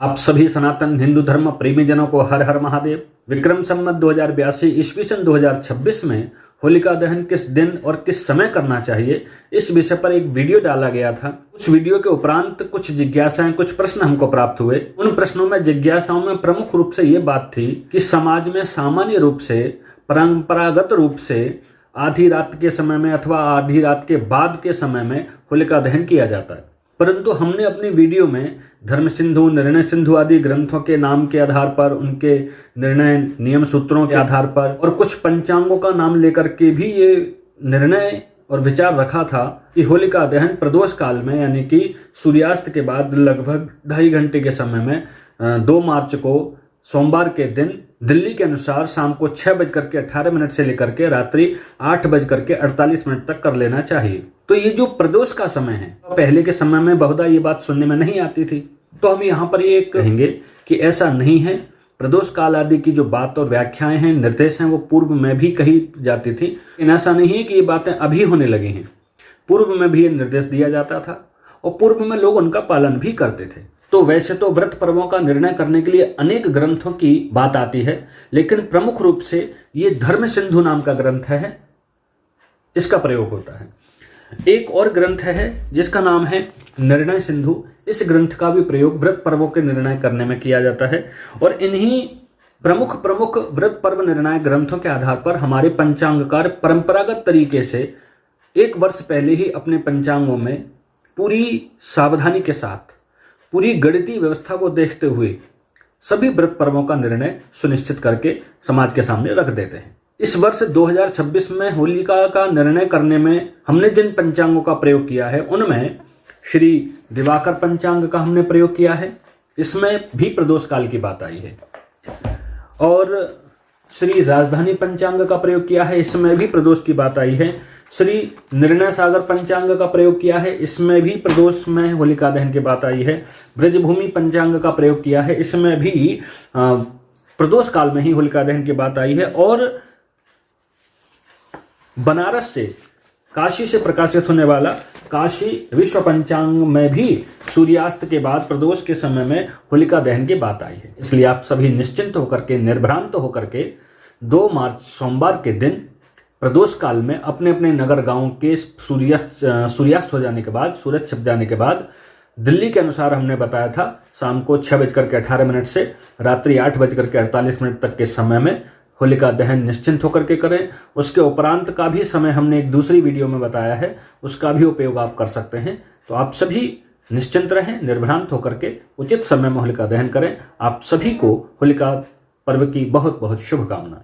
आप सभी सनातन हिंदू धर्म प्रेमी जनों को हर हर महादेव। विक्रम संवत 2082 ईस्वी सन 2026 में होलिका दहन किस दिन और किस समय करना चाहिए, इस विषय पर एक वीडियो डाला गया था। उस वीडियो के उपरांत कुछ जिज्ञासाएं, कुछ प्रश्न हमको प्राप्त हुए। उन प्रश्नों में, जिज्ञासाओं में प्रमुख रूप से ये बात थी कि समाज में सामान्य रूप से, परंपरागत रूप से आधी रात के समय में अथवा आधी रात के बाद के समय में होलिका दहन किया जाता है, परंतु हमने अपनी वीडियो में धर्म सिंधु, निर्णय सिंधु आदि ग्रंथों के नाम के आधार पर, उनके निर्णय नियम सूत्रों के आधार पर और कुछ पंचांगों का नाम लेकर के भी ये निर्णय और विचार रखा था कि होलिका दहन प्रदोष काल में, यानी कि सूर्यास्त के बाद लगभग 2.5 घंटे के समय में 2 मार्च को सोमवार के दिन दिल्ली के अनुसार शाम को 6:18 से लेकर के रात्रि 8:48 तक कर लेना चाहिए। तो ये जो प्रदोष का समय है, पहले के समय में बहुधा ये बात सुनने में नहीं आती थी, तो हम यहाँ पर ये कहेंगे कि ऐसा नहीं है। प्रदोष काल आदि की जो बात और व्याख्याएं हैं, निर्देश हैं, वो पूर्व में भी कही जाती थी। ऐसा नहीं है कि ये बातें अभी होने लगी हैं, पूर्व में भी ये निर्देश दिया जाता था और पूर्व में लोग उनका पालन भी करते थे। तो वैसे तो व्रत पर्वों का निर्णय करने के लिए अनेक ग्रंथों की बात आती है, लेकिन प्रमुख रूप से ये धर्म सिंधु नाम का ग्रंथ है, इसका प्रयोग होता है। एक और ग्रंथ है जिसका नाम है निर्णय सिंधु। इस ग्रंथ का भी प्रयोग व्रत पर्वों के निर्णय करने में किया जाता है और इन्हीं प्रमुख व्रत पर्व निर्णय ग्रंथों के आधार पर हमारे पंचांगकार परंपरागत तरीके से 1 वर्ष पहले ही अपने पंचांगों में पूरी सावधानी के साथ, पूरी गणितीय व्यवस्था को देखते हुए सभी व्रत पर्वों का निर्णय सुनिश्चित करके समाज के सामने रख देते हैं। इस वर्ष 2026 में होलिका का निर्णय करने में हमने जिन पंचांगों का प्रयोग किया है, उनमें श्री दिवाकर पंचांग का हमने प्रयोग किया है, इसमें भी प्रदोष काल की बात आई है, और श्री राजधानी पंचांग का प्रयोग किया है, इसमें भी प्रदोष की बात आई है। श्री निर्णय सागर पंचांग का प्रयोग किया है, इसमें भी प्रदोष में होलिका दहन की बात आई है। ब्रजभूमि पंचांग का प्रयोग किया है, इसमें भी प्रदोष काल में ही होलिका दहन की बात आई है। और बनारस से, काशी से प्रकाशित होने वाला काशी विश्व पंचांग में भी सूर्यास्त के बाद प्रदोष के समय में होलिका दहन की बात आई है। इसलिए आप सभी निश्चिंत होकर के, निर्भ्रांत होकर के 2 मार्च सोमवार के दिन प्रदोष काल में अपने अपने नगर गांव के सूर्यास्त हो जाने के बाद, सूरज छिप जाने के बाद, दिल्ली के अनुसार हमने बताया था शाम को 6:18 से रात्रि 8:48 तक के समय में होलिका दहन निश्चिंत होकर के करें। उसके उपरांत का भी समय हमने एक दूसरी वीडियो में बताया है, उसका भी उपयोग आप कर सकते हैं। तो आप सभी निश्चिंत रहें, निर्भ्रांत होकर के उचित समय में होलिका दहन करें। आप सभी को होलिका पर्व की बहुत बहुत शुभकामनाएं।